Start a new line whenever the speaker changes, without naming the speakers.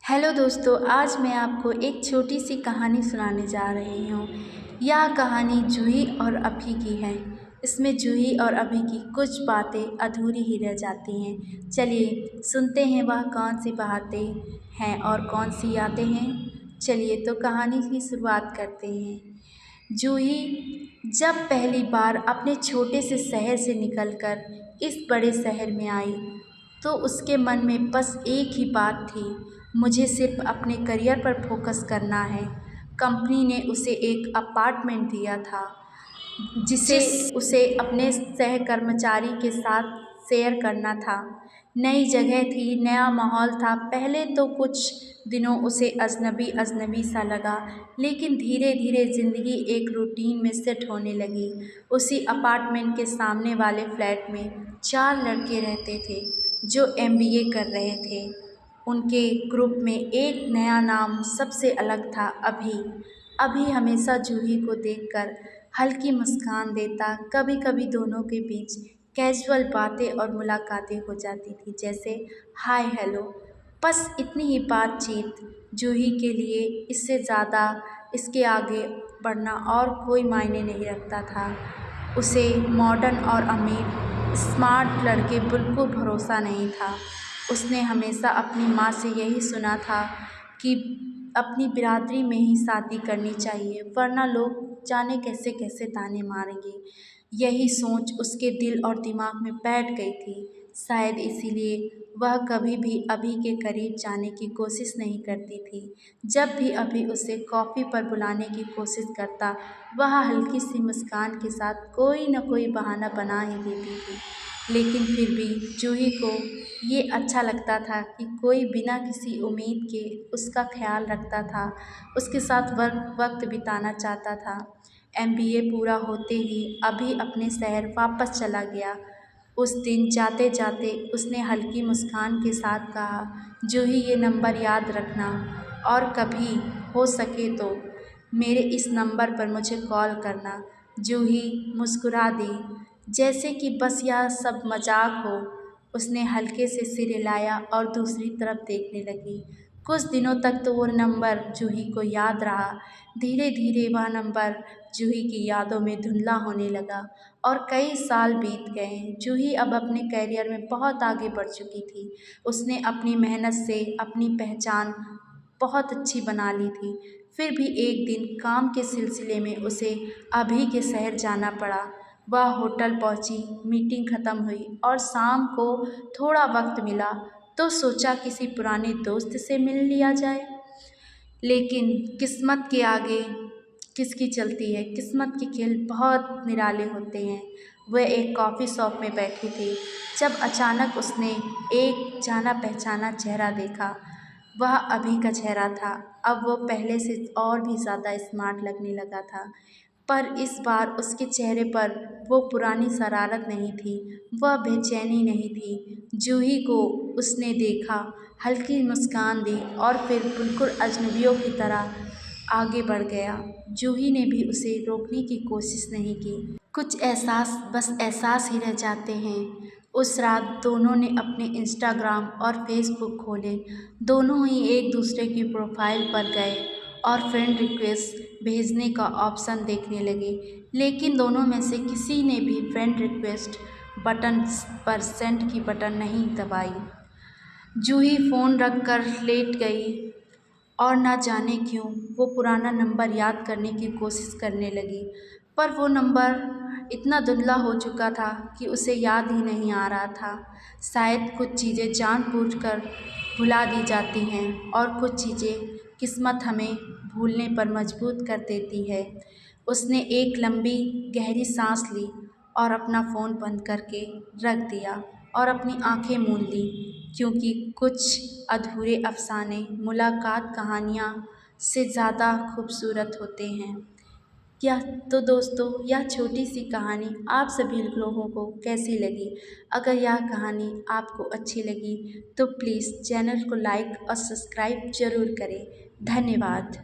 Hello दोस्तों, आज मैं आपको एक छोटी सी कहानी सुनाने जा रही हूँ। यह कहानी जूही और अभी की है। इसमें जूही और अभी की कुछ बातें अधूरी ही रह जाती हैं। चलिए सुनते हैं वह कौन सी बातें हैं और कौन सी यादें हैं। चलिए तो कहानी की शुरुआत करते हैं। जूही जब पहली बार अपने छोटे से शहर से निकलकर इस बड़े शहर में आई तो उसके मन में बस एक ही बात थी, मुझे सिर्फ अपने करियर पर फोकस करना है। कंपनी ने उसे एक अपार्टमेंट दिया था जिसे उसे अपने सहकर्मचारी के साथ शेयर करना था। नई जगह थी, नया माहौल था। पहले तो कुछ दिनों उसे अजनबी अजनबी सा लगा, लेकिन धीरे धीरे ज़िंदगी एक रूटीन में सेट होने लगी। उसी अपार्टमेंट के सामने वाले फ्लैट में 4 लड़के रहते थे जो एमबीए कर रहे थे। उनके ग्रुप में एक नया नाम सबसे अलग था, अभी। अभी हमेशा जूही को देखकर हल्की मुस्कान देता। कभी कभी दोनों के बीच कैजुअल बातें और मुलाकातें हो जाती थी, जैसे हाय हेलो। बस इतनी ही बातचीत। जूही के लिए इससे ज़्यादा, इसके आगे बढ़ना और कोई मायने नहीं रखता था। उसे मॉडर्न और अमीर स्मार्ट लड़के बिल्कुल भरोसा नहीं था। उसने हमेशा अपनी माँ से यही सुना था कि अपनी बिरादरी में ही शादी करनी चाहिए, वरना लोग जाने कैसे कैसे ताने मारेंगे। यही सोच उसके दिल और दिमाग में बैठ गई थी। शायद इसीलिए वह कभी भी अभी के करीब जाने की कोशिश नहीं करती थी। जब भी अभी उसे कॉफ़ी पर बुलाने की कोशिश करता, वह हल्की सी मुस्कान के साथ कोई न कोई बहाना बना ही देती थी। लेकिन फिर भी जूही को ये अच्छा लगता था कि कोई बिना किसी उम्मीद के उसका ख्याल रखता था, उसके साथ वक्त बिताना चाहता था। एमबीए पूरा होते ही अभी अपने शहर वापस चला गया। उस दिन जाते जाते उसने हल्की मुस्कान के साथ कहा, जूही ये नंबर याद रखना और कभी हो सके तो मेरे इस नंबर पर मुझे कॉल करना। जूही मुस्कुरा दी, जैसे कि बस यह सब मजाक हो। उसने हल्के से सिर हिलाया और दूसरी तरफ देखने लगी। कुछ दिनों तक तो वो नंबर जूही को याद रहा। धीरे धीरे वह नंबर जूही की यादों में धुंधला होने लगा और कई साल बीत गए। जूही अब अपने करियर में बहुत आगे बढ़ चुकी थी। उसने अपनी मेहनत से अपनी पहचान बहुत अच्छी बना ली थी। फिर भी एक दिन काम के सिलसिले में उसे अभी के शहर जाना पड़ा। वह होटल पहुंची, मीटिंग ख़त्म हुई और शाम को थोड़ा वक्त मिला तो सोचा किसी पुराने दोस्त से मिल लिया जाए। लेकिन किस्मत के आगे किसकी चलती है, किस्मत के खेल बहुत निराले होते हैं। वह एक कॉफ़ी शॉप में बैठी थी जब अचानक उसने एक जाना पहचाना चेहरा देखा। वह अभी का चेहरा था। अब वो पहले से और भी ज़्यादा स्मार्ट लगने लगा था, पर इस बार उसके चेहरे पर वो पुरानी शरारत नहीं थी, वह बेचैनी नहीं थी। जूही को उसने देखा, हल्की मुस्कान दी और फिर बिल्कुल अजनबियों की तरह आगे बढ़ गया। जूही ने भी उसे रोकने की कोशिश नहीं की। कुछ एहसास बस एहसास ही रह जाते हैं। उस रात दोनों ने अपने इंस्टाग्राम और फेसबुक खोले। दोनों ही एक दूसरे की प्रोफाइल पर गए और फ्रेंड रिक्वेस्ट भेजने का ऑप्शन देखने लगे, लेकिन दोनों में से किसी ने भी फ्रेंड रिक्वेस्ट बटन पर सेंड की बटन नहीं दबाई। जूही फ़ोन रख कर लेट गई और ना जाने क्यों वो पुराना नंबर याद करने की कोशिश करने लगी, पर वो नंबर इतना धुंधला हो चुका था कि उसे याद ही नहीं आ रहा था। शायद कुछ चीज़ें जानबूझकर भुला दी जाती हैं और कुछ चीज़ें किस्मत हमें भूलने पर मजबूर कर देती है। उसने एक लंबी गहरी सांस ली और अपना फ़ोन बंद करके रख दिया और अपनी आंखें मूंद ली, क्योंकि कुछ अधूरे अफसाने मुलाकात कहानियाँ से ज़्यादा खूबसूरत होते हैं। यह तो दोस्तों, यह छोटी सी कहानी आप सभी लोगों को कैसी लगी? अगर यह कहानी आपको अच्छी लगी तो प्लीज़ चैनल को लाइक और सब्सक्राइब ज़रूर करें। धन्यवाद।